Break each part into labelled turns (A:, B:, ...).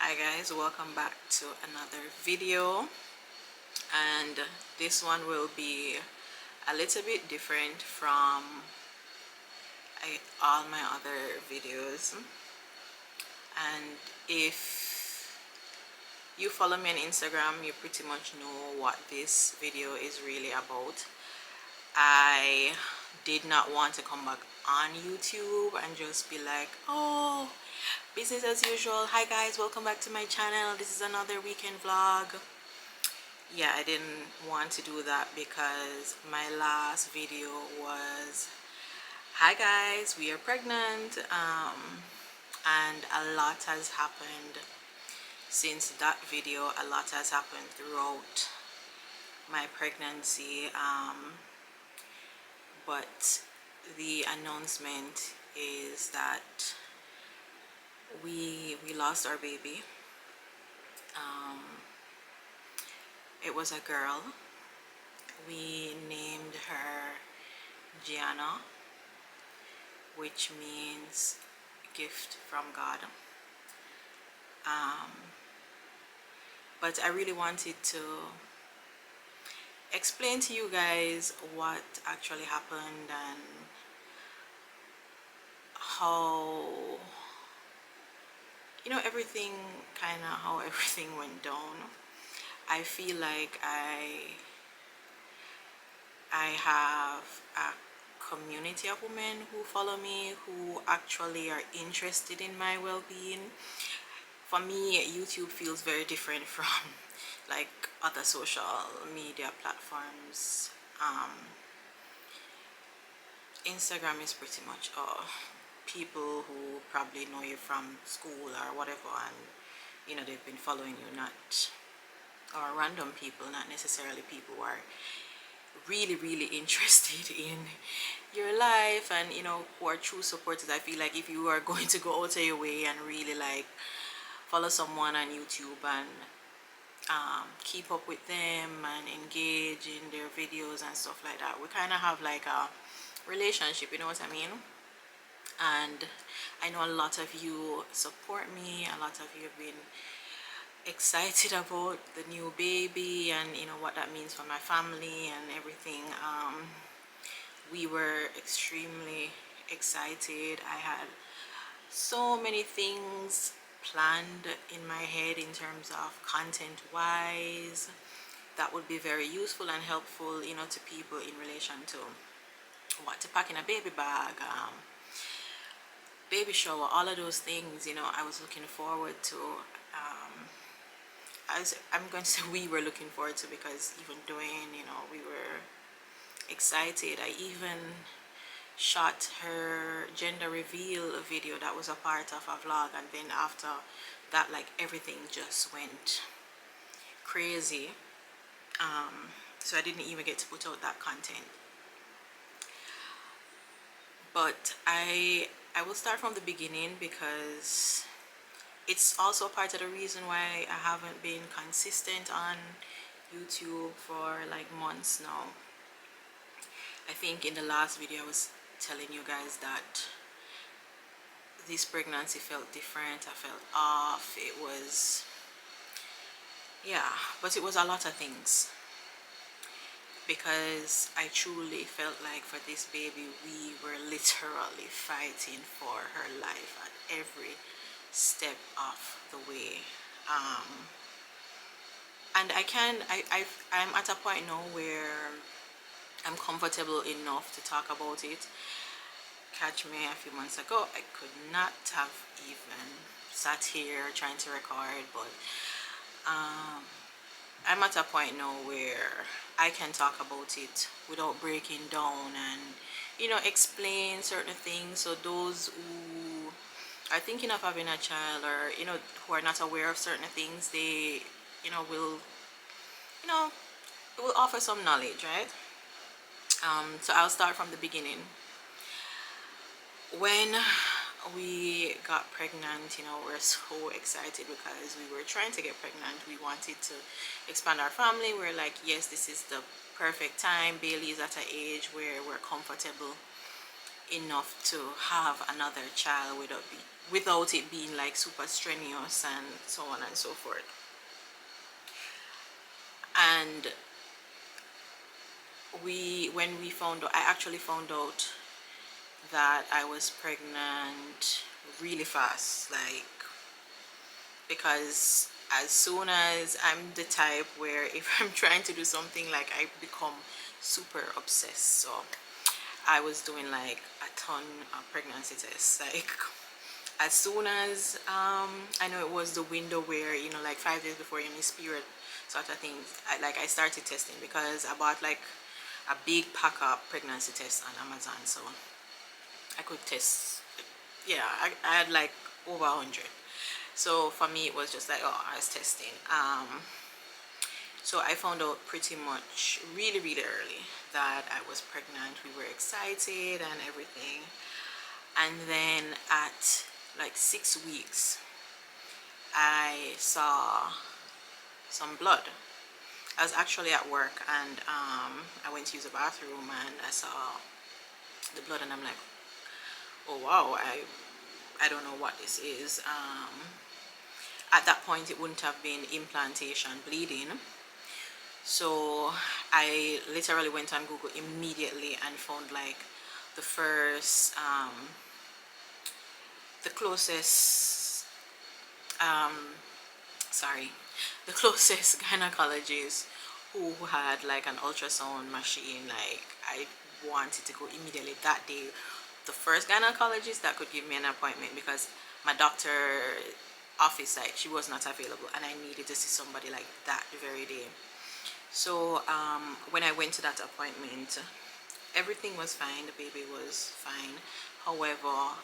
A: Hi guys, welcome back to another video, and this one will be a little bit different from all my other videos. And if you follow me on Instagram, you pretty much know what this video is really about. I did not want to come back on YouTube and just be like, oh, business as usual. Hi guys, welcome back to my channel. This is another weekend vlog. Yeah, I didn't want to do that because my last video was, hi guys, we are pregnant, and a lot has happened since that video. A lot has happened throughout my pregnancy, but the announcement is that we lost our baby. It was a girl. We named her Giana, which means gift from God. But I really wanted to explain to you guys what actually happened and how, everything, how everything went down. I feel like I have a community of women who follow me, who actually are interested in my well-being. For me, YouTube feels very different from like other social media platforms. Instagram is pretty much people who probably know you from school or whatever, and they've been following you, not or random people, not necessarily people who are really interested in your life and who are true supporters. I feel like if you are going to go out of your way and really like follow someone on YouTube and keep up with them and engage in their videos and stuff like that, we kind of have like a relationship, you know what I mean? And I know a lot of you support me, a lot of you have been excited about the new baby and what that means for my family and everything. We were extremely excited. I had so many things planned in my head in terms of content wise that would be very useful and helpful to people in relation to what to pack in a baby bag, baby shower, all of those things. I was looking forward to. I'm going to say we were looking forward to, because even doing, we were excited. I even shot her gender reveal video that was a part of a vlog, and then after that, like, everything just went crazy. So I didn't even get to put out that content. But I will start from the beginning, because it's also part of the reason why I haven't been consistent on YouTube for like months now. I think in the last video I was telling you guys that this pregnancy felt different. I felt off. It was, yeah, but it was a lot of things, because I truly felt like for this baby we were literally fighting for her life at every step of the way. And I'm at a point now where I'm comfortable enough to talk about it. Catch me a few months ago, I could not have even sat here trying to record, but I'm at a point now where I can talk about it without breaking down and explain certain things, so those who are thinking of having a child, or who are not aware of certain things, they will it will offer some knowledge, right? So I'll start from the beginning. When we got pregnant, we're so excited because we were trying to get pregnant. We wanted to expand our family. We're like, yes, this is the perfect time. Bailey is at an age where we're comfortable enough to have another child without without it being like super strenuous and so on and so forth. And when we found out, I actually found out that I was pregnant really fast, like, because as soon as I'm the type where if I'm trying to do something, like, I become super obsessed. So I was doing like a ton of pregnancy tests, like, as soon as I know it was the window where, you know, like 5 days before your miss period sort of thing, I started testing, because I bought like a big pack of pregnancy tests on Amazon, so I could test. Yeah, I had like over 100. So for me, it was just like, oh, I was testing. So I found out pretty much really, really early that I was pregnant. We were excited and everything. And then at like 6 weeks, I saw some blood. I was actually at work, and I went to use the bathroom, and I saw the blood, and I'm like, oh wow, I don't know what this is. At that point, it wouldn't have been implantation bleeding. So I literally went on Google immediately and found like the first, the closest, sorry, the closest gynecologist who had like an ultrasound machine. Like, I wanted to go immediately that day. The first gynecologist that could give me an appointment, because my doctor office, like, she was not available, and I needed to see somebody like that the very day. So when I went to that appointment, everything was fine, the baby was fine. However,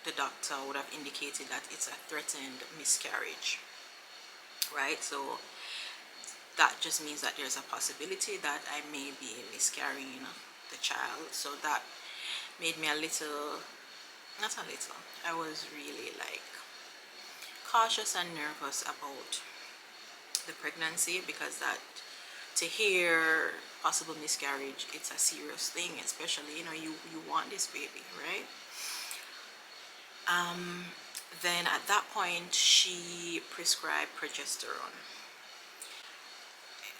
A: the doctor would have indicated that it's a threatened miscarriage, right? So that just means that there's a possibility that I may be miscarrying the child. So that made me a little, not a little, I was really like cautious and nervous about the pregnancy, because that, to hear possible miscarriage, it's a serious thing, especially, you know, you want this baby, right? Then at that point, she prescribed progesterone,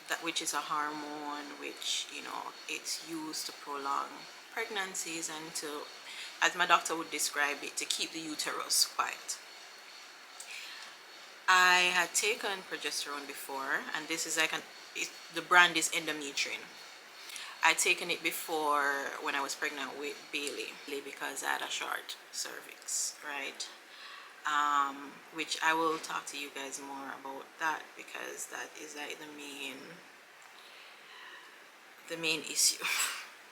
A: that, which is a hormone which, you know, it's used to prolong pregnancies and to, as my doctor would describe it, to keep the uterus quiet. I had taken progesterone before, and this is like the brand is Endometrine. I'd taken it before when I was pregnant with Bailey, because I had a short cervix, right? Which I will talk to you guys more about that, because that is like the main issue,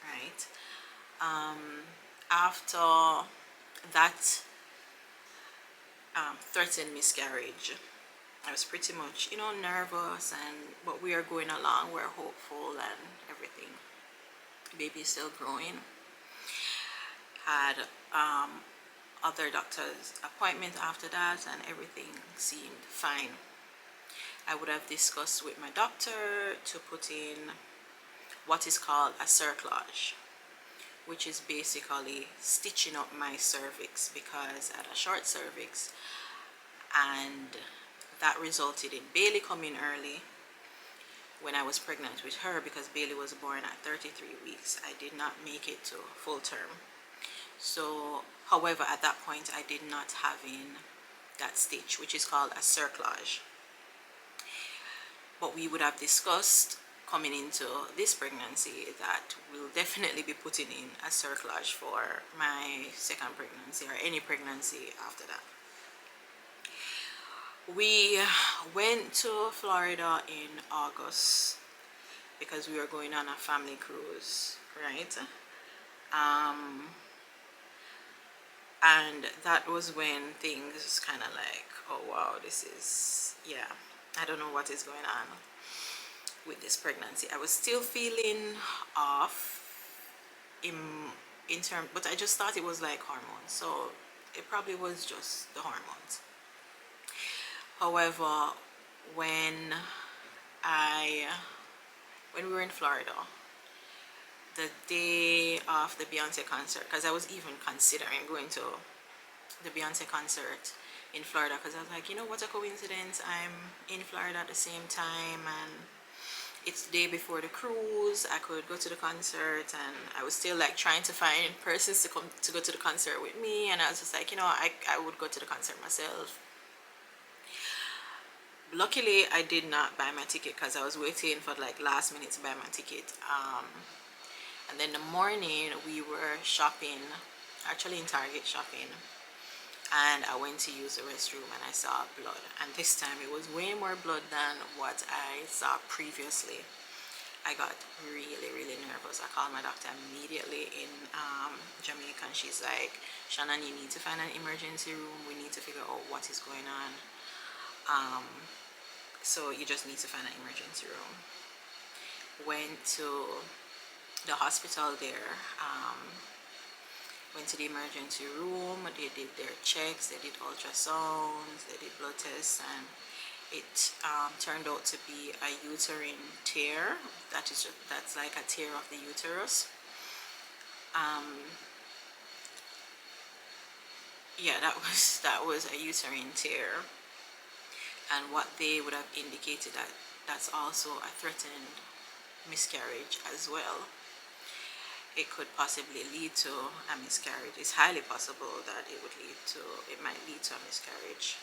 A: right? After that threatened miscarriage, I was pretty much, you know, nervous, but we are going along, we're hopeful and everything. Baby is still growing. Had other doctor's appointments after that, and everything seemed fine. I would have discussed with my doctor to put in what is called a cerclage, which is basically stitching up my cervix, because I had a short cervix, and that resulted in Bailey coming early when I was pregnant with her, because Bailey was born at 33 weeks. I did not make it to full term. So, however, at that point, I did not have in that stitch, which is called a cerclage. But we would have discussed coming into this pregnancy that we'll definitely be putting in a cerclage for my second pregnancy, or any pregnancy after that. We went to Florida in August because we were going on a family cruise, right? And that was when things kind of like, oh wow, this is, yeah, I don't know what is going on with this pregnancy. I was still feeling off in term, but I just thought it was like hormones, so it probably was just the hormones. However, when I when we were in Florida, the day of the Beyonce concert, because I was even considering going to the Beyonce concert in Florida, because I was like, you know what a coincidence, I'm in Florida at the same time, and it's the day before the cruise. I could go to the concert, and I was still like trying to find persons to come to go to the concert with me, and I was just like, you know, I would go to the concert myself. Luckily I did not buy my ticket because I was waiting for like last minute to buy my ticket. And then the morning we were shopping, actually in Target shopping, and I went to use the restroom and I saw blood, and this time it was way more blood than what I saw previously. I got really nervous. I called my doctor immediately in Jamaica, and she's like, Shannon, you need to find an emergency room. We need to figure out what is going on. So you just need to find an emergency room. Went to the hospital there, went to the emergency room. They did their checks, they did ultrasounds, they did blood tests, and it turned out to be a uterine tear. That's like a tear of the uterus. Yeah, that was a uterine tear, and what they would have indicated that that's also a threatened miscarriage as well. It could possibly lead to a miscarriage. It's highly possible that it might lead to a miscarriage.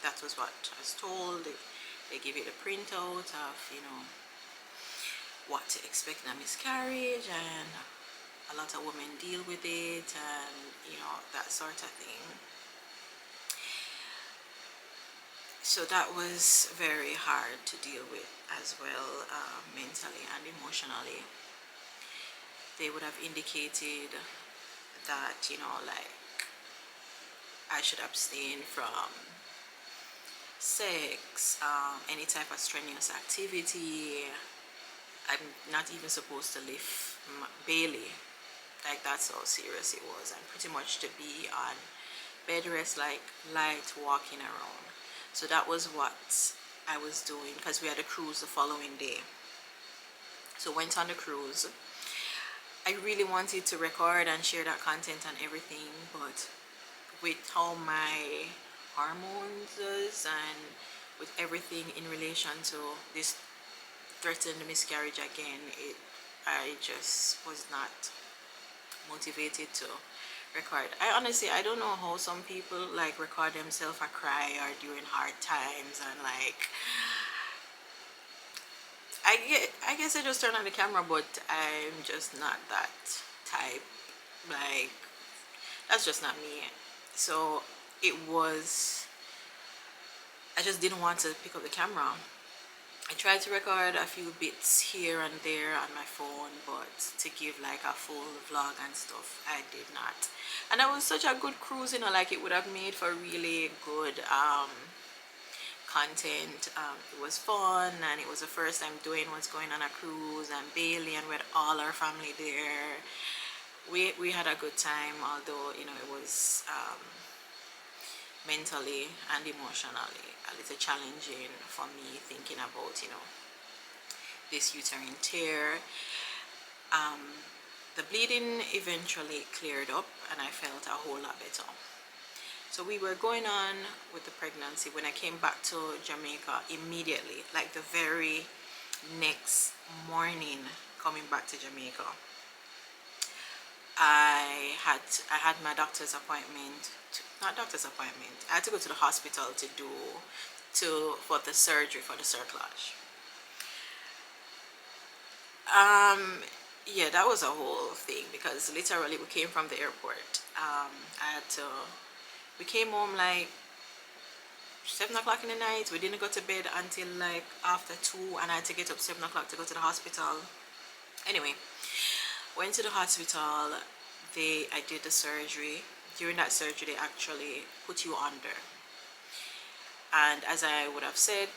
A: That was what I was told. They give you the printout of, you know, what to expect in a miscarriage, and a lot of women deal with it, and you know, that sort of thing. So that was very hard to deal with as well, mentally and emotionally. They would have indicated that, you know, like I should abstain from sex, any type of strenuous activity. I'm not even supposed to lift Bailey. Like, that's how serious it was. And pretty much to be on bed rest, like light walking around. So that was what I was doing, because we had a cruise the following day. So went on the cruise. I really wanted to record and share that content and everything, but with how my hormones is, and with everything in relation to this threatened miscarriage again, I just was not motivated to record. I don't know how some people like record themselves a cry or during hard times, and like I guess I just turn on the camera, but I'm just not that type. Like, that's just not me. So I just didn't want to pick up the camera. I tried to record a few bits here and there on my phone, but to give like a full vlog and stuff, I did not. And that was such a good cruise, you know, like it would have made for really good content. It was fun, and it was the first time doing what's going on a cruise, and Bailey, and with all our family there. We had a good time, although, you know, it was mentally and emotionally a little challenging for me, thinking about, you know, this uterine tear. The bleeding eventually cleared up, and I felt a whole lot better. So we were going on with the pregnancy. When I came back to Jamaica, immediately, like the very next morning coming back to Jamaica, I had my doctor's appointment. Not doctor's appointment. I had to go to the hospital for the surgery for the cerclage. Yeah, that was a whole thing, because literally we came from the airport. We came home like 7 o'clock in the night. We didn't go to bed until like after 2, and I had to get up 7 o'clock to go to the hospital. Anyway, went to the hospital. I did the surgery. During that surgery, they actually put you under. And as I would have said,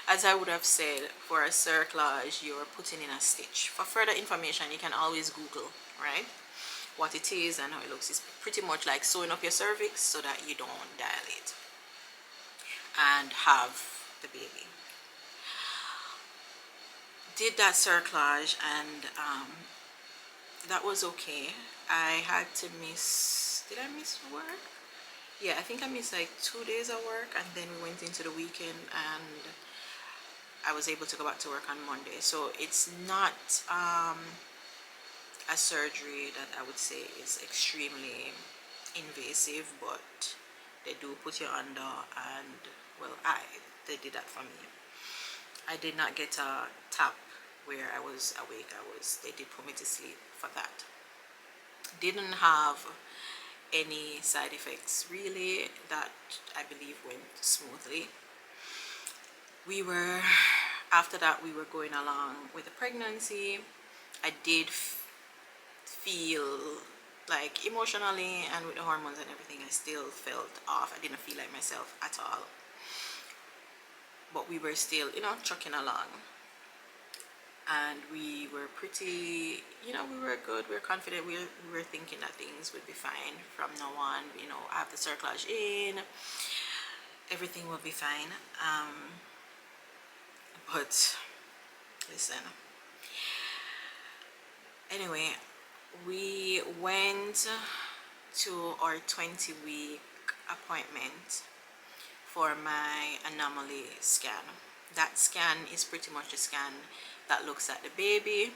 A: as I would have said, for a cerclage, you're putting in a stitch. For further information, you can always Google, right, what it is and how it looks. It's pretty much like sewing up your cervix so that you don't dilate and have the baby. Did that cerclage, and that was okay. I had to miss Did I miss work? Yeah, I think I missed like 2 days of work, and then we went into the weekend, and I was able to go back to work on Monday. So it's not a surgery that I would say is extremely invasive, but they do put you under, and well, they did that for me. I did not get a tap where I was awake. They did put me to sleep for that. Didn't have any side effects really. That I believe went smoothly. We were After that, we were going along with the pregnancy. I did feel like emotionally and with the hormones and everything, I still felt off. I didn't feel like myself at all, but we were still, trucking along, and we were pretty, we were good, we were confident, we were thinking that things would be fine from now on. I have the cerclage in, everything will be fine. But listen, anyway, we went to our 20-week appointment for my anomaly scan. That scan is pretty much a scan that looks at the baby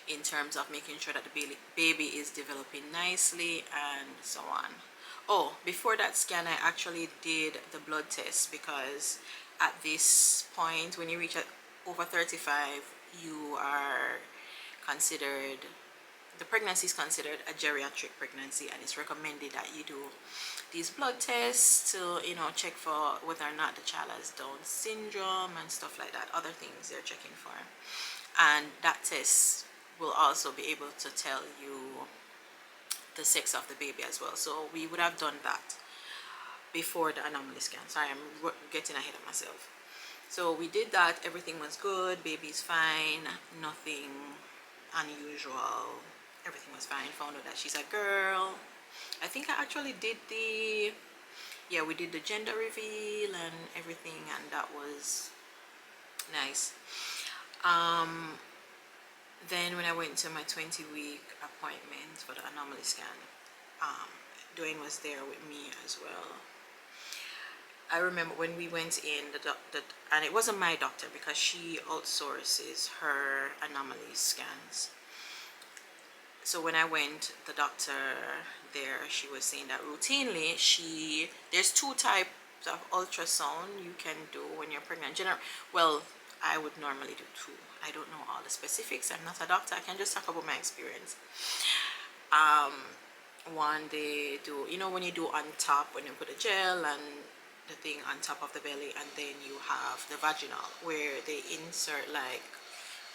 A: in terms of making sure that the baby is developing nicely and so on. Oh, before that scan, I actually did the blood test, because at this point, when you reach over 35, you are considered, the pregnancy is considered a geriatric pregnancy, and it's recommended that you do these blood tests to check for whether or not the child has Down syndrome and stuff like that, other things they're checking for. And that test will also be able to tell you the sex of the baby as well. So we would have done that before the anomaly scan. Sorry, I'm getting ahead of myself. So we did that, everything was good, baby's fine, nothing unusual, everything was fine. Found out that she's a girl. I think I actually did we did the gender reveal and everything, and that was nice. Then when I went to my 20-week appointment for the anomaly scan, Dwayne was there with me as well. I remember when we went in, and it wasn't my doctor, because she outsources her anomaly scans. So when I went, the doctor there, she was saying that routinely there's 2 types of ultrasound you can do when you're pregnant. Well, I would normally do 2. I don't know all the specifics. I'm not a doctor. I can just talk about my experience. One, they do, when you do on top, when you put a gel and the thing on top of the belly, and then you have the vaginal, where they insert, like,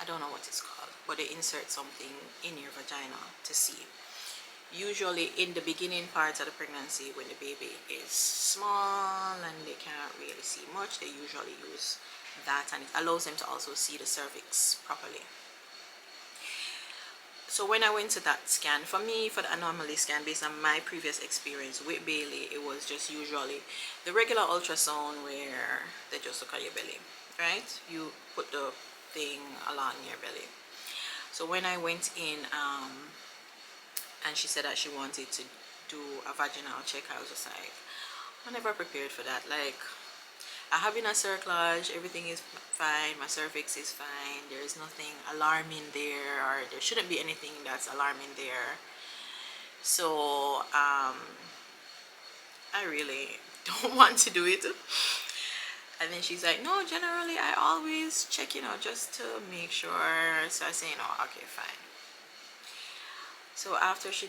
A: I don't know what it's called, but they insert something in your vagina to see. Usually in the beginning parts of the pregnancy, when the baby is small and they can't really see much, they usually use that, and it allows them to also see the cervix properly. So when I went to that scan, for me, for the anomaly scan, based on my previous experience with Bailey, it was just usually the regular ultrasound where they just look at your belly, right? You put the thing along your belly. So when I went in, and she said that she wanted to do a vaginal check, I was just like, I'm never prepared for that. Like, I have been a cerclage, everything is fine, my cervix is fine, there is nothing alarming there, or there shouldn't be anything that's alarming there. So I really don't want to do it. And then she's like, no, generally I always check, just to make sure. So I say, okay, fine. So after she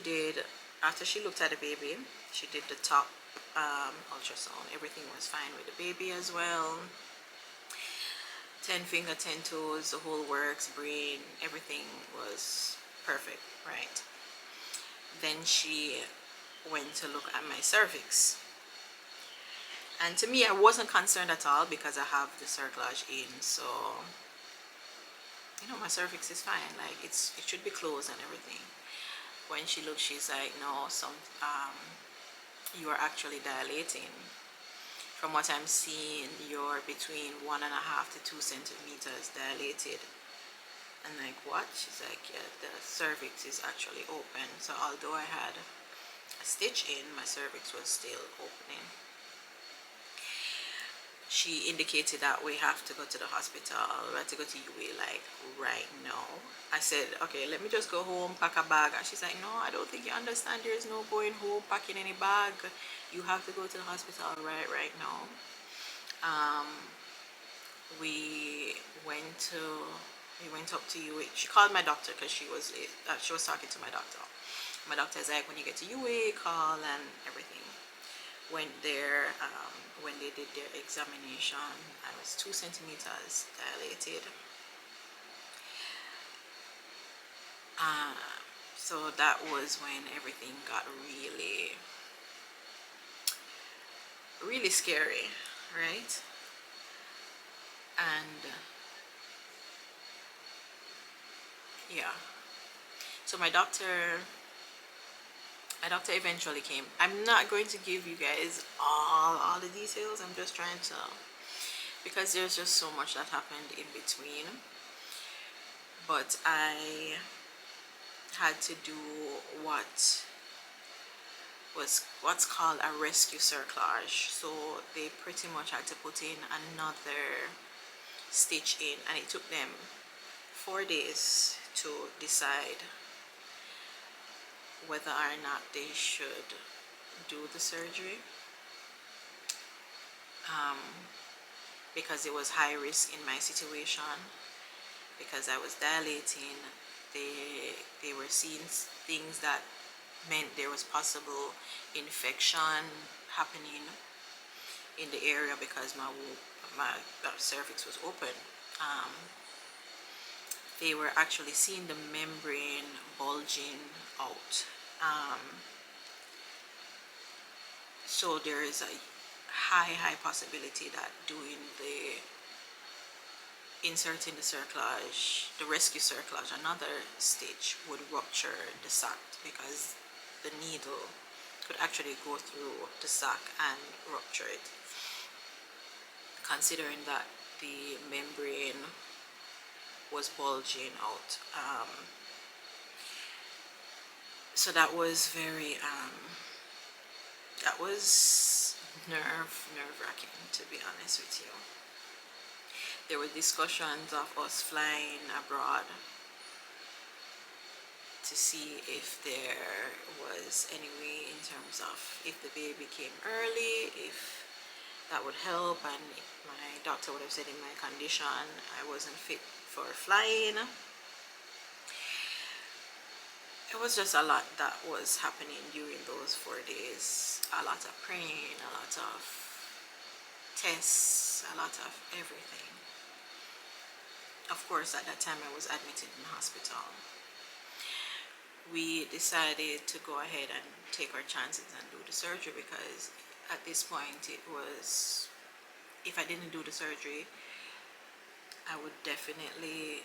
A: looked at the baby, she did the top ultrasound. Everything was fine with the baby as well. 10 finger, 10 toes, the whole works, brain, everything was perfect, right? Then she went to look at my cervix. And to me, I wasn't concerned at all, because I have the cerclage in, so my cervix is fine. Like, it should be closed and everything. When she looked, she's like, no, you are actually dilating. From what I'm seeing, you're between 1.5 to 2 centimeters dilated. I'm like, what? She's like, yeah, the cervix is actually open. So although I had stitch in, my cervix was still opening. She indicated that we have to go to the hospital, we have to go to UA like right now. I said, okay, let me just go home, pack a bag. And she's like, no, I don't think you understand. There's no going home, packing any bag. You have to go to the hospital right now. We went to we went up to UA. She called my doctor because she was talking to my doctor. My doctor's like, when you get to UA, call and everything. Went there. When they did their examination, I was 2 centimeters dilated. So that was when everything got really, really scary, right? And yeah, so my doctor eventually came. I'm not going to give you guys all the details. I'm just trying to, because there's just so much that happened in between. But I had to do what's called a rescue cerclage. So they pretty much had to put in another stitch in, and it took them 4 days to decide whether or not they should do the surgery, because it was high risk in my situation, because I was dilating. They were seeing things that meant there was possible infection happening in the area because my cervix was open. They were actually seeing the membrane bulging out. So there is a high possibility that doing inserting the cerclage, the rescue cerclage, another stitch, would rupture the sac, because the needle could actually go through the sac and rupture it, considering that the membrane was bulging out. So that was very that was nerve-wracking, to be honest with you. There were discussions of us flying abroad to see if there was any way, in terms of if the baby came early, if that would help. And my doctor would have said in my condition I wasn't fit for flying. It was just a lot that was happening during those 4 days. A lot of praying, a lot of tests, a lot of everything. Of course, at that time I was admitted in the hospital. We decided to go ahead and take our chances and do the surgery, because at this point it was, if I didn't do the surgery, I would definitely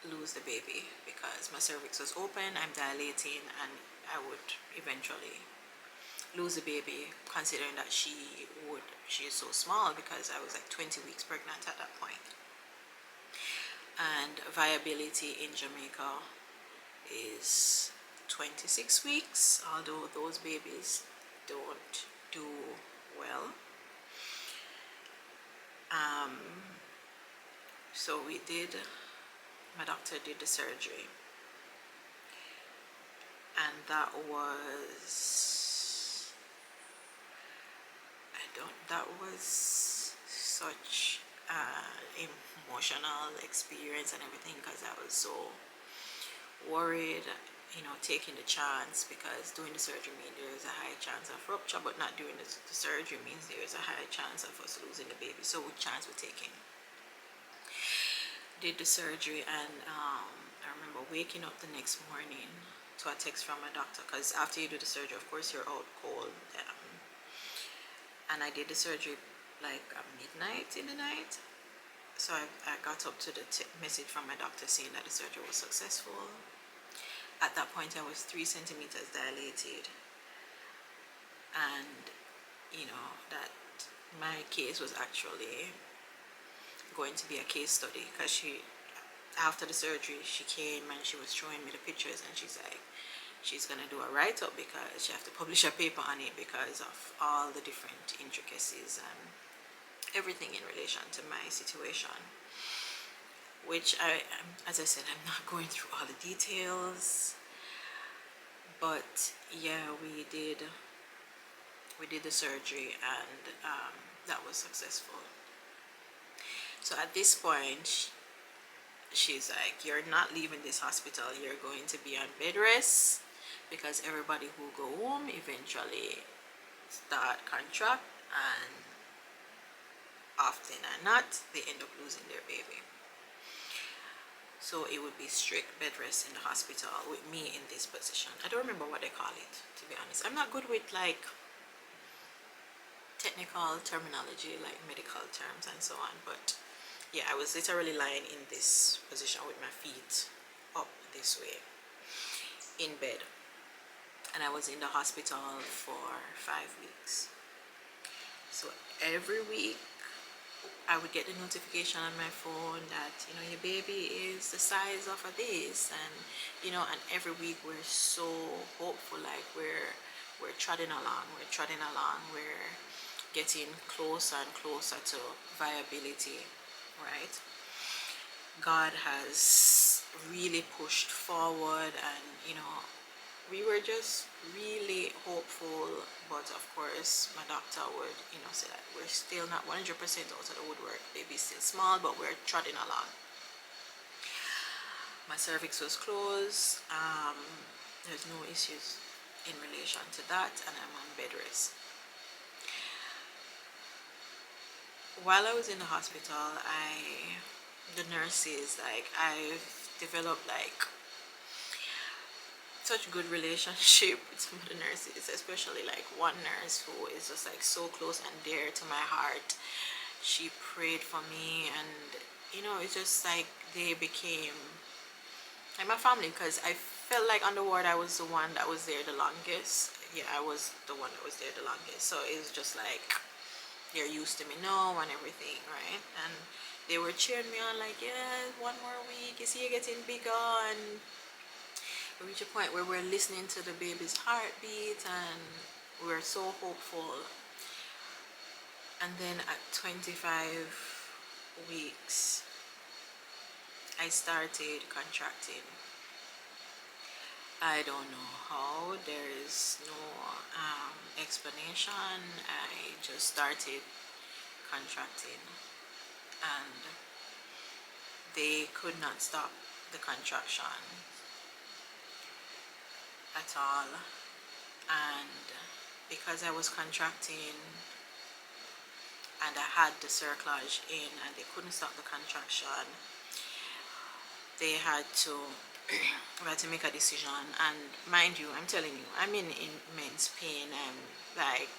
A: lose the baby, because my cervix was open, I'm dilating, and I would eventually lose the baby, considering that she is so small, because I was like 20 weeks pregnant at that point. And viability in Jamaica is 26 weeks, although those babies don't do well. So my doctor did the surgery, and that was such an emotional experience and everything, because I was so worried, taking the chance, because doing the surgery means there is a high chance of rupture, but not doing the surgery means there is a high chance of us losing the baby. So which chance we're taking? Did the surgery, and I remember waking up the next morning to a text from my doctor, because after you do the surgery, of course, you're out cold. And I did the surgery like at midnight in the night. So I got up to the message from my doctor saying that the surgery was successful. At that point, I was 3 centimeters dilated, and that my case was actually going to be a case study, because after the surgery, she came and she was showing me the pictures, and she's like, she's gonna do a write-up because she have to publish a paper on it because of all the different intricacies and everything in relation to my situation, which as I said, I'm not going through all the details, but yeah, we did the surgery, and that was successful. So at this point, she's like, you're not leaving this hospital, you're going to be on bed rest, because everybody who go home eventually start contract, and often or not, they end up losing their baby. So it would be strict bed rest in the hospital with me in this position. I don't remember what they call it, to be honest. I'm not good with like technical terminology, like medical terms and so on, but yeah, I was literally lying in this position with my feet up this way in bed, and I was in the hospital for 5 weeks. So every week I would get the notification on my phone that, you know, your baby is the size of a this, and you know, and every week we're so hopeful, like we're trotting along, we're getting closer and closer to viability, right? God has really pushed forward, and you know, we were just really hopeful, but of course my doctor would, you know, say that we're still not 100% out of the woodwork, baby's still small, but we're trotting along. My cervix was closed, there's no issues in relation to that, and I'm on bed rest. While I was in the hospital, the nurses, like, I've developed like such good relationship with some of the nurses, especially like one nurse who is just like so close and dear to my heart. She prayed for me, and you know, it's just like they became like my family, because I felt like on the ward I was the one that was there the longest. Yeah, I was the one that was there the longest, so it was just like they're used to me now and everything, right? And they were cheering me on, like, yeah, 1 more week, you see you're getting bigger, and we reach a point where we're listening to the baby's heartbeat, and we're so hopeful. And then at 25 weeks, I started contracting. I don't know how, there is no explanation. I just started contracting, and they could not stop the contraction at all. And because I was contracting and I had the cerclage in and they couldn't stop the contraction, they had to we had to make a decision. And mind you, I'm telling you, I'm in immense pain. I'm like,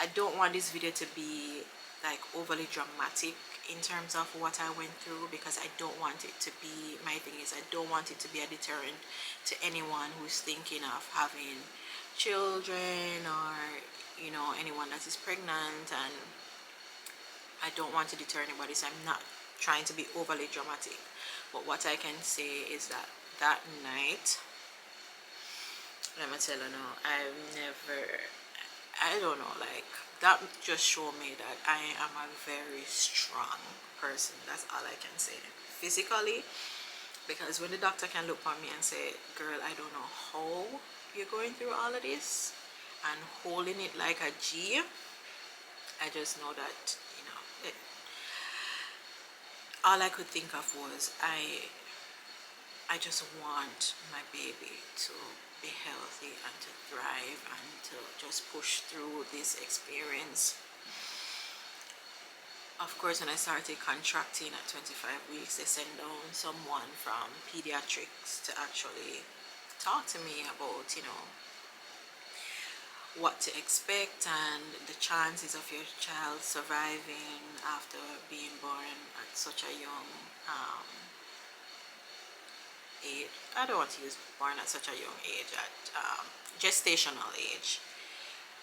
A: I don't want this video to be like overly dramatic in terms of what I went through, because I don't want it to be, my thing is, I don't want it to be a deterrent to anyone who's thinking of having children, or you know, anyone that is pregnant. And I don't want to deter anybody, so I'm not trying to be overly dramatic. But what I can say is that that night, let me tell you now, I don't know, like, that just showed me that I am a very strong person. That's all I can say. Physically, because when the doctor can look at me and say, girl, I don't know how you're going through all of this and holding it like a G, I just know that, you know, all I could think of was I just want my baby to be healthy and to thrive and to just push through this experience. Of course, when I started contracting at 25 weeks, they sent down someone from pediatrics to actually talk to me about, you know, what to expect and the chances of your child surviving after being born at such a young age. I don't want to use born at such a young age, at gestational age.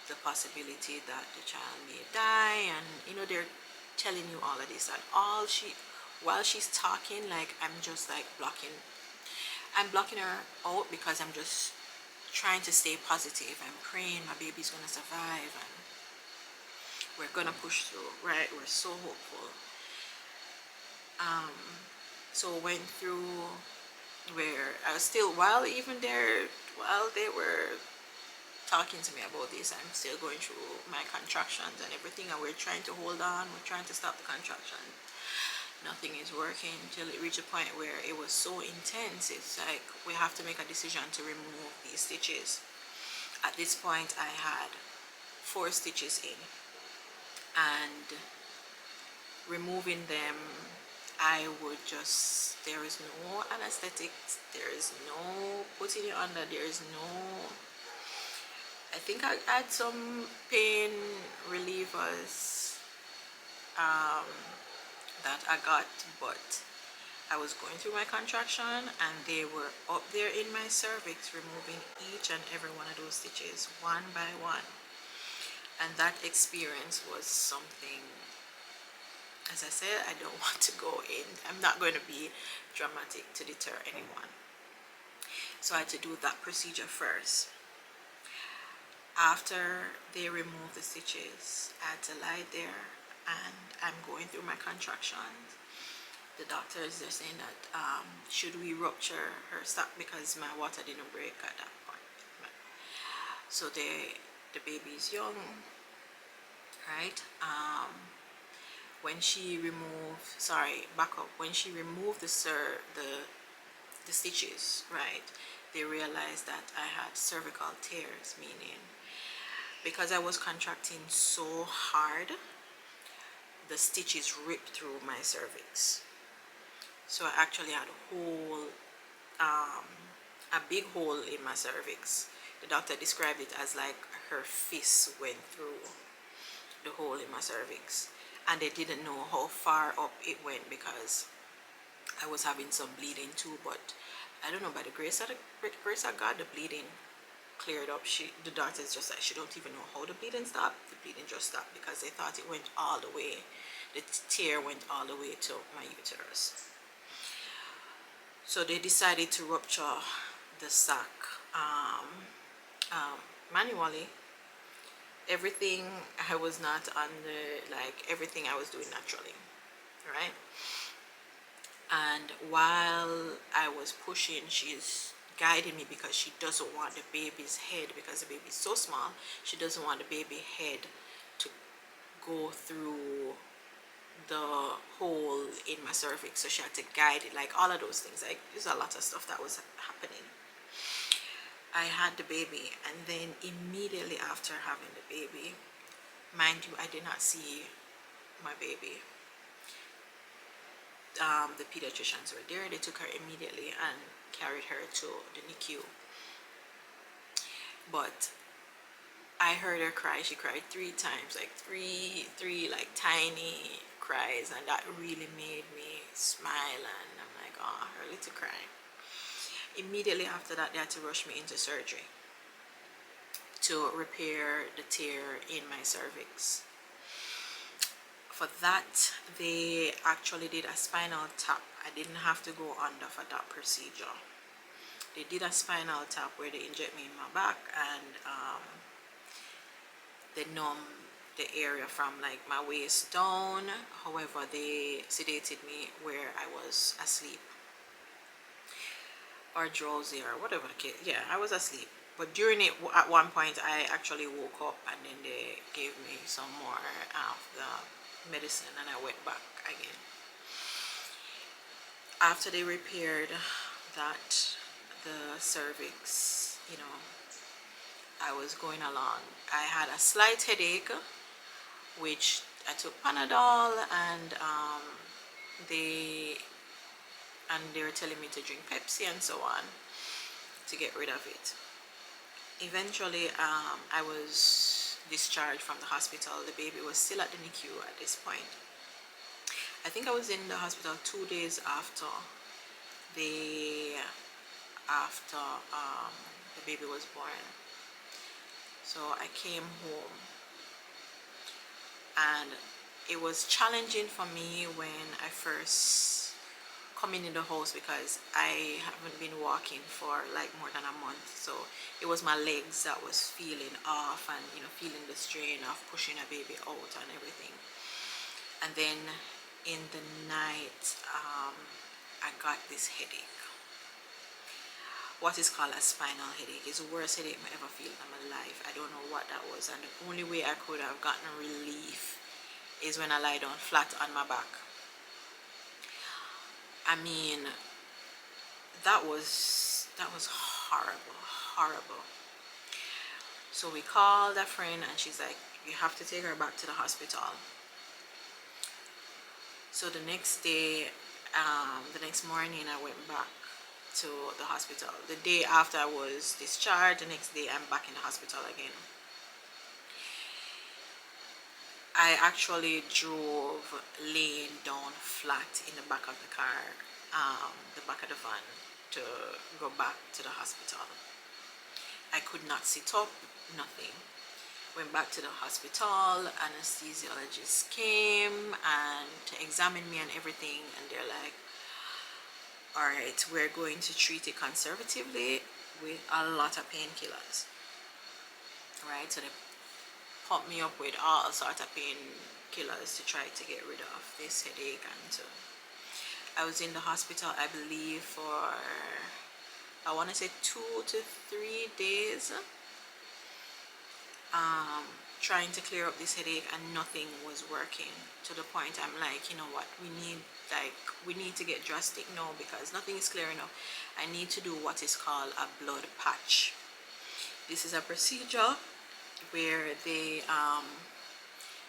A: The possibility that the child may die, and you know, they're telling you all of this, and while she's talking, like, I'm just like blocking her out, because I'm just trying to stay positive and praying my baby's gonna survive and we're gonna push through, right? We're so hopeful. So went through where I was still, while even there, while they were talking to me about this, I'm still going through my contractions and everything, and we're trying to hold on, we're trying to stop the contraction. Nothing is working till it reached a point where it was so intense. It's like we have to make a decision to remove these stitches. At this point I had 4 stitches in, and removing them, I would just, there is no anesthetic, there is no putting it under, there is no, I think I had some pain relievers that I got, but I was going through my contraction and they were up there in my cervix, removing each and every one of those stitches one by one. And that experience was something, as I said, I don't want to go in. I'm not going to be dramatic to deter anyone. So I had to do that procedure first. After they removed the stitches, I had to lie there and I'm going through my contractions. The doctors are saying that should we rupture her stock because my water didn't break at that point. So the baby is young, right? When she removed, sorry, back up. When she removed the stitches, right? They realized that I had cervical tears, meaning because I was contracting so hard, the stitches ripped through my cervix. So I actually had a big hole in my cervix. The doctor described it as like her fist went through the hole in my cervix, and they didn't know how far up it went because I was having some bleeding too. But I don't know, by the grace of God, the bleeding cleared up. The doctors just like, she don't even know how the bleeding stopped. The bleeding just stopped because they thought it went all the way, the tear went all the way to my uterus. So they decided to rupture the sac manually. Everything, I was not under, like, everything I was doing naturally, right? And while I was pushing, she's guiding me because she doesn't want the baby's head, because the baby's so small, she doesn't want the baby head to go through the hole in my cervix, so she had to guide it, like all of those things. Like, there's a lot of stuff that was happening. I had the baby, and then immediately after having the baby, mind you, I did not see my baby. The pediatricians were there. They took her immediately and carried her to the NICU. But I heard her cry. She cried 3 times, like three like tiny cries, and that really made me smile. And I'm like, oh, her little cry. Immediately after that, they had to rush me into surgery to repair the tear in my cervix. For that, they actually did a spinal tap. I didn't have to go under for that procedure. They did a spinal tap where they inject me in my back, and they numb the area from like my waist down. However, they sedated me where I was asleep or drowsy or whatever the case. Yeah, I was asleep. But during it, at one point, I actually woke up, and then they gave me some more of the medicine, and I went back again. After they repaired that, the cervix, you know, I was going along. I had a slight headache, which I took Panadol, and they were telling me to drink Pepsi and so on to get rid of it. Eventually, I was discharged from the hospital. The baby was still at the NICU at this point. I think I was in the hospital 2 days after the baby was born. So I came home, and it was challenging for me when I first coming in the house because I haven't been walking for like more than a month. So it was my legs that was feeling off, and feeling the strain of pushing a baby out and everything. And then in the night, I got this headache, what is called a spinal headache. It's the worst headache I ever feel in my life. I don't know what that was, and the only way I could have gotten relief is when I lie down flat on my back. I mean, that was horrible, horrible. So we called a friend, and she's like, you have to take her back to the hospital. So the next day, the next morning, I went back to the hospital. The day after I was discharged, the next day I'm back in the hospital again. I actually drove laying down flat in the back of the car, the back of the van, to go back to the hospital. I could not sit up, nothing. Went back to the hospital, anesthesiologist came and to examine me and everything, and they're like, all right, we're going to treat it conservatively with a lot of painkillers. Right, so they pumped me up with all sorts of painkillers to try to get rid of this headache. And so I was in the hospital, I believe, for, I want to say 2 to 3 days, trying to clear up this headache, and nothing was working, to the point I'm like, you know what, we need to get drastic now, because nothing is clearing up. I need to do what is called a blood patch. This is a procedure where they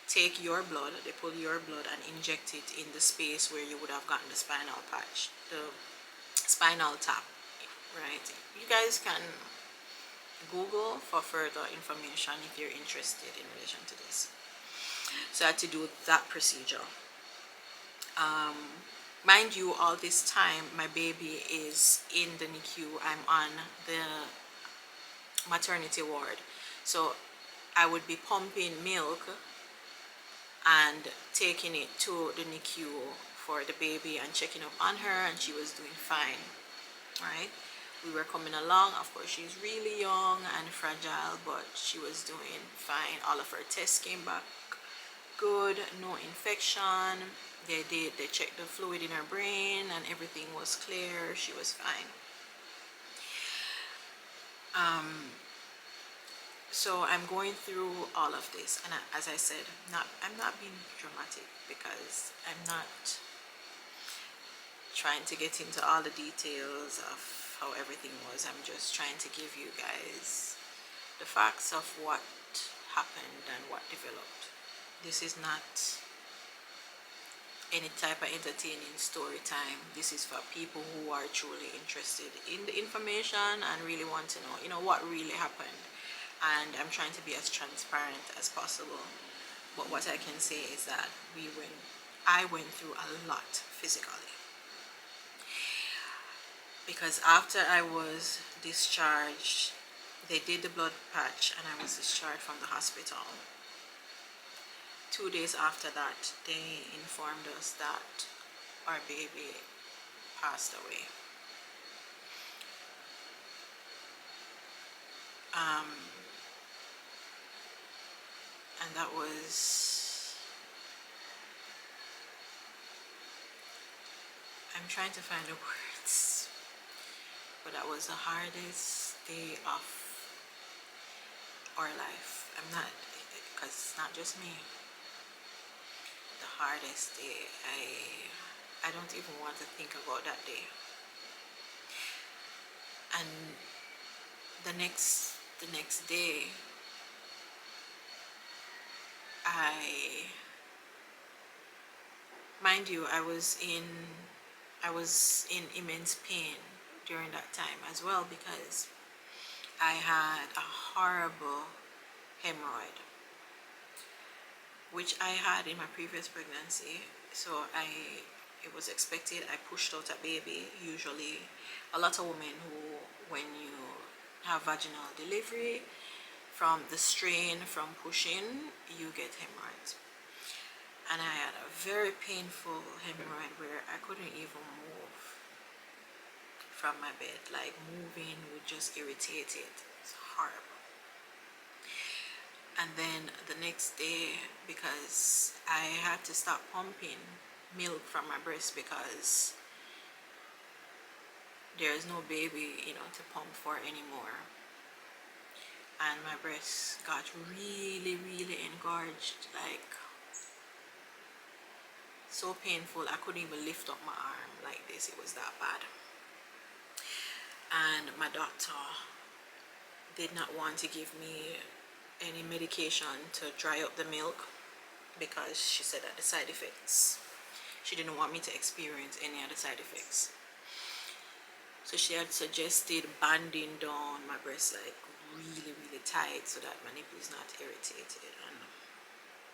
A: take your blood, they pull your blood and inject it in the space where you would have gotten the spinal patch, the spinal tap. Right, you guys can Google for further information if you're interested in relation to this. So I had to do that procedure. Mind you, all this time my baby is in the NICU. I'm on the maternity ward, so I would be pumping milk and taking it to the NICU for the baby and checking up on her, and she was doing fine. Right, we were coming along. Of course, she's really young and fragile, but she was doing fine. All of her tests came back good, no infection. They checked the fluid in her brain and everything was clear. She was fine. So I'm going through all of this, and as I said, I'm not being dramatic, because I'm not trying to get into all the details of how everything was. I'm just trying to give you guys the facts of what happened and what developed. This is not any type of entertaining story time. This is for people who are truly interested in the information and really want to know, what really happened. And I'm trying to be as transparent as possible. But what I can say is that I went through a lot physically. Because after I was discharged, they did the blood patch and I was discharged from the hospital. 2 days after that, they informed us that our baby passed away. And that was, I'm trying to find the words, but that was the hardest day of our life. I'm not, because it's not just me. The hardest day, I don't even want to think about that day. And the next day, mind you, I was in immense pain during that time as well, because I had a horrible hemorrhoid, which I had in my previous pregnancy. So it was expected. I pushed out a baby. Usually a lot of women who, when you have vaginal delivery, from the strain from pushing, you get hemorrhoids. And and I had a very painful hemorrhoid where I couldn't even move from my bed. Like moving would just irritate it. It's horrible. And then the next day, because I had to stop pumping milk from my breast because there is no baby, to pump for anymore. And my breast got really, really engorged, like so painful. I couldn't even lift up my arm like this. It was that bad. And my doctor did not want to give me any medication to dry up the milk because she said that the side effects, she didn't want me to experience any other side effects. So she had suggested banding down my breast like really, really tight so that my nipple is not irritated. And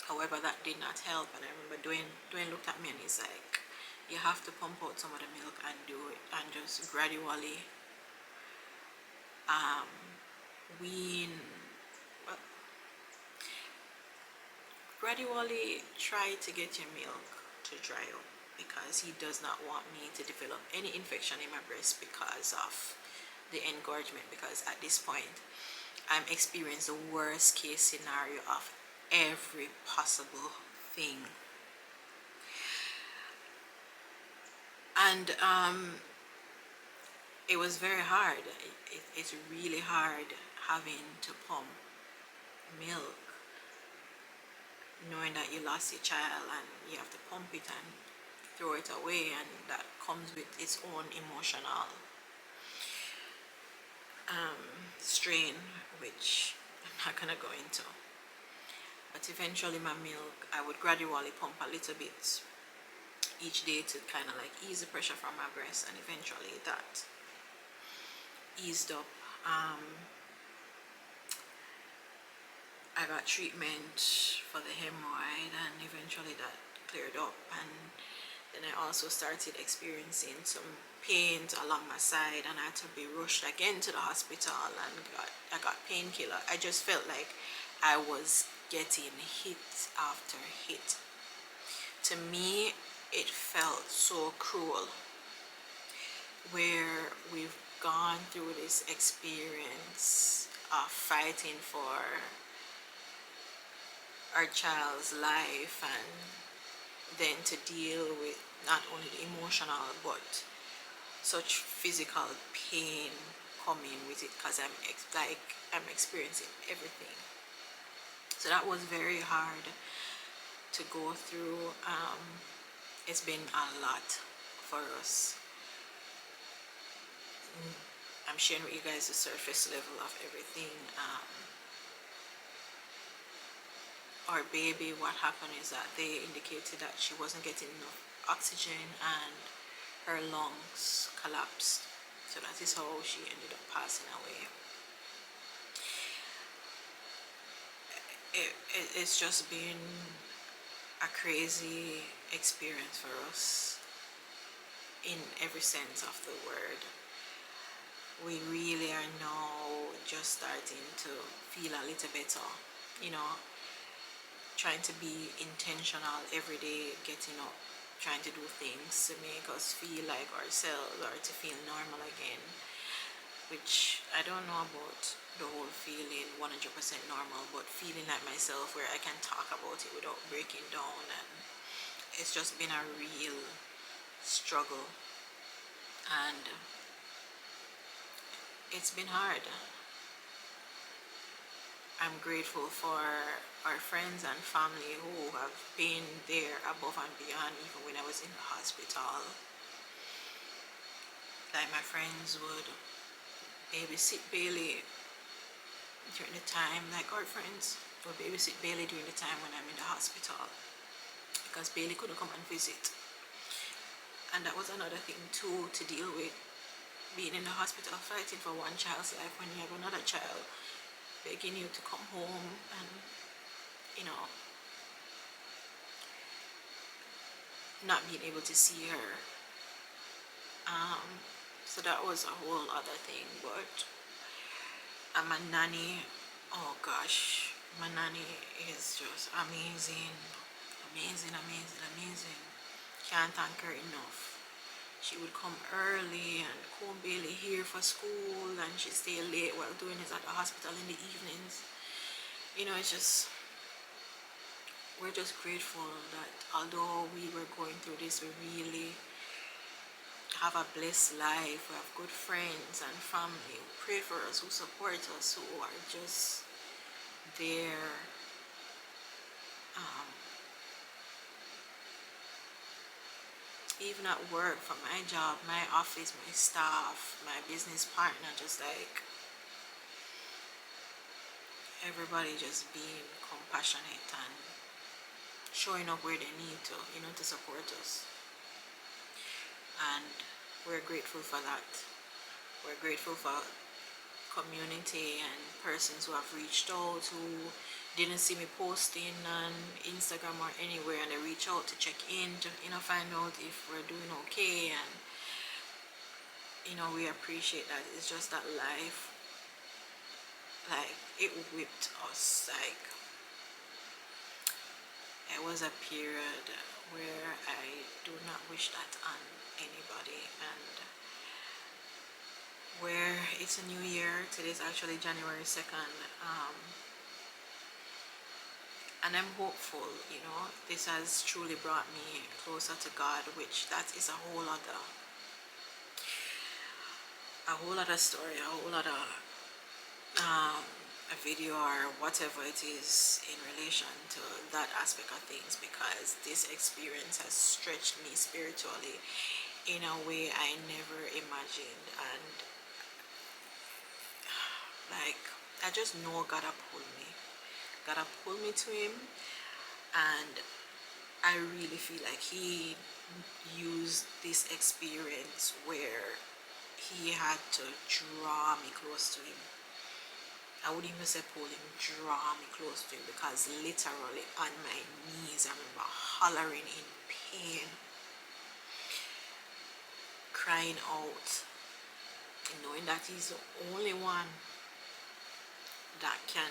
A: however, that did not help. And I remember Dwayne looked at me and he's like, you have to pump out some of the milk and do it, and just gradually wean, well, gradually try to get your milk to dry up, because he does not want me to develop any infection in my breast because of the engorgement. Because at this point I'm experiencing the worst case scenario of every possible thing. And it was very hard. It's really hard having to pump milk, knowing that you lost your child and you have to pump it and throw it away, and that comes with its own emotional strain, which I'm not gonna go into. But eventually my milk, I would gradually pump a little bit each day to kind of like ease the pressure from my breast, and eventually that eased up. I got treatment for the hemorrhoid, and eventually that cleared up. And then I also started experiencing some pains along my side, and I had to be rushed again to the hospital, and I got painkiller. I just felt like I was getting hit after hit. To me, it felt so cruel, where we've gone through this experience of fighting for our child's life, and then to deal with not only the emotional but such physical pain coming with it, because I'm experiencing everything. So that was very hard to go through. It's been a lot for us. I'm sharing with you guys the surface level of everything. Our baby, what happened is that they indicated that she wasn't getting enough oxygen and her lungs collapsed. So that is how she ended up passing away. It's just been a crazy experience for us in every sense of the word. We really are now just starting to feel a little better, trying to be intentional every day, getting up, trying to do things to make us feel like ourselves or to feel normal again, which I don't know about the whole feeling 100% normal, but feeling like myself where I can talk about it without breaking down. And it's just been a real struggle, and it's been hard. I'm grateful for our friends and family who have been there above and beyond, even when I was in the hospital. Like my friends would babysit Bailey during the time, like our friends would babysit Bailey during the time when I'm in the hospital, because Bailey couldn't come and visit. And that was another thing too to deal with, being in the hospital fighting for one child's life when you have another child begging you to come home, and not being able to see her. So that was a whole other thing. But my nanny, oh gosh, my nanny is just amazing. amazing, amazing, amazing. Can't thank her enough. She would come early and comb Bailey here for school, and she'd stay late while doing this at the hospital in the evenings. You know, it's just, we're just grateful that although we were going through this, we really have a blessed life. We have good friends and family who pray for us, who support us, who are just there. Um, Even at work, for my job, my office, my staff, my business partner, just like everybody just being compassionate and showing up where they need to, you know, to support us. And we're grateful for that. We're grateful for community and persons who have reached out, who didn't see me posting on Instagram or anywhere, and they reach out to check in to, you know, find out if we're doing okay. And you know, we appreciate that. It's just that life, like, it whipped us. Like, it was a period where I do not wish that on anybody. And where it's a new year, today's actually January 2nd, and I'm hopeful, you know, this has truly brought me closer to God, which that is a whole other story, a whole other a video or whatever it is in relation to that aspect of things, because this experience has stretched me spiritually in a way I never imagined. And like, I just know God pulled me to him. And I really feel like he used this experience where he had to draw me close to him. I wouldn't even say pull him, draw me close to him, because literally on my knees I remember hollering in pain, crying out, knowing that he's the only one that can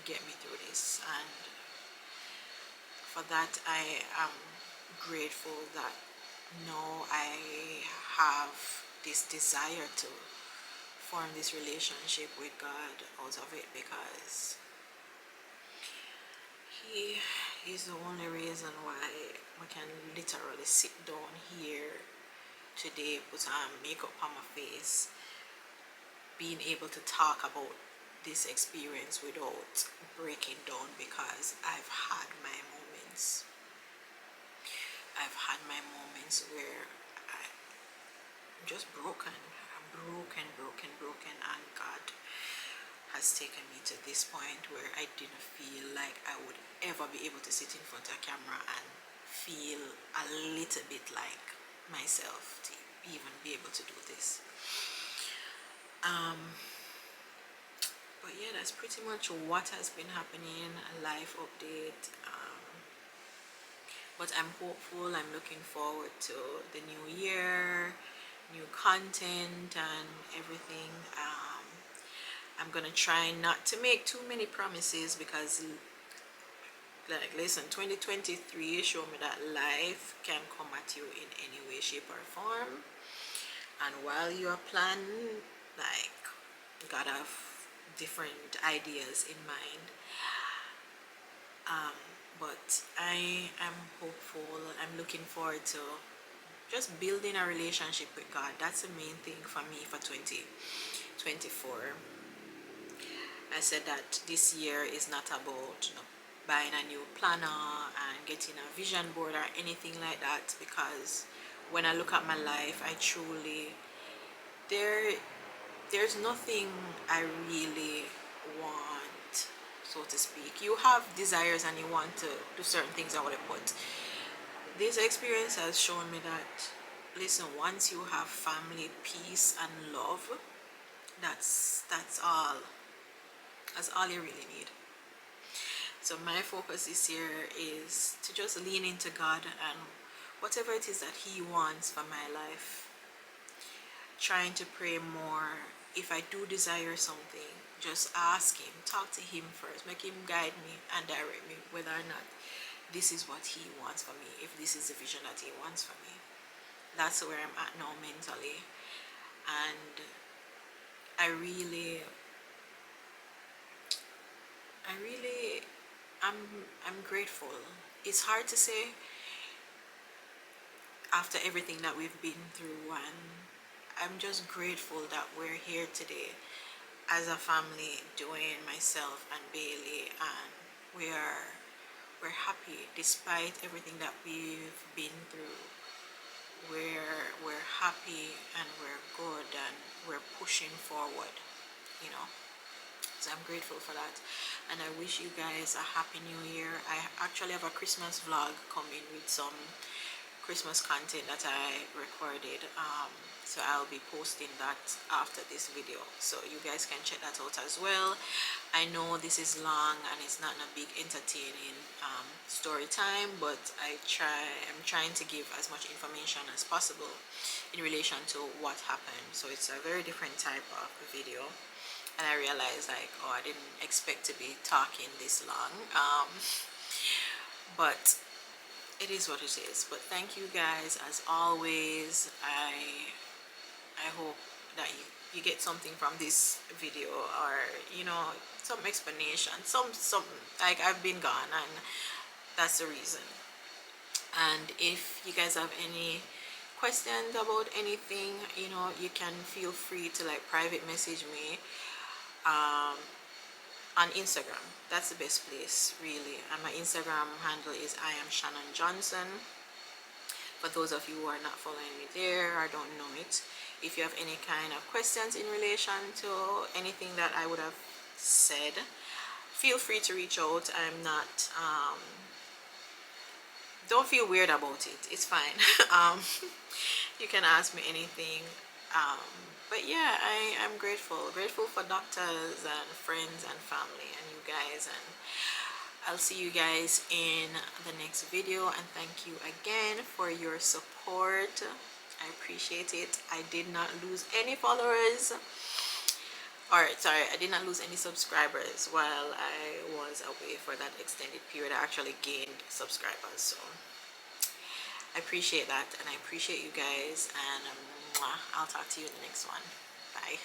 A: get me through this. And for that I am grateful that now I have this desire to form this relationship with God out of it, because he is the only reason why we can literally sit down here today, put makeup on my face, being able to talk about this experience without breaking down, because I've had my moments. I've had my moments where I'm just broken. I'm broken, and God has taken me to this point where I didn't feel like I would ever be able to sit in front of a camera and feel a little bit like myself to even be able to do this. But yeah, that's pretty much what has been happening. A life update. But I'm hopeful. I'm looking forward to the new year, new content and everything. I'm gonna try not to make too many promises, because like, listen, 2023 showed me that life can come at you in any way, shape or form. And while you are planning, like, you gotta have different ideas in mind. But I am hopeful. I'm looking forward to just building a relationship with God. That's the main thing for me for 2024. I said that this year is not about, you know, buying a new planner and getting a vision board or anything like that, because when I look at my life, I truly, there's nothing I really want, so to speak. You have desires and you want to do certain things or whatever, but this experience has shown me that, listen, once you have family, peace and love, that's all. That's all you really need. So my focus this year is to just lean into God and whatever it is that he wants for my life. Trying to pray more. If I do desire something, just ask him, talk to him first, make him guide me and direct me whether or not this is what he wants for me, if this is the vision that he wants for me. That's where I'm at now mentally. And I really, I really, I'm grateful. It's hard to say after everything that we've been through, and I'm just grateful that we're here today as a family, doing myself and Bailey, and we're happy despite everything that we've been through. We're happy and we're good and we're pushing forward, you know. So I'm grateful for that, and I wish you guys a happy new year. I actually have a Christmas vlog coming with some Christmas content that I recorded, so I'll be posting that after this video, so you guys can check that out as well. I know this is long and it's not a big entertaining story time, but I'm trying to give as much information as possible in relation to what happened. So it's a very different type of video, and I realized, like, oh, I didn't expect to be talking this long, but it is what it is. But thank you guys as always. I hope that you get something from this video, or you know, some explanation, some like, I've been gone and that's the reason. And if you guys have any questions about anything, you know, you can feel free to like private message me on Instagram. That's the best place, really. And my Instagram handle is I am Shannon Johnson. For those of you who are not following me there or don't know it, if you have any kind of questions in relation to anything that I would have said, feel free to reach out. I'm not don't feel weird about it, it's fine. You can ask me anything. But yeah, I'm grateful for doctors and friends and family and you guys, and I'll see you guys in the next video, and thank you again for your support. I appreciate it. I did not lose any followers, or sorry, I did not lose any subscribers while I was away for that extended period. I actually gained subscribers, so I appreciate that, and I appreciate you guys, and I'll talk to you in the next one. Bye.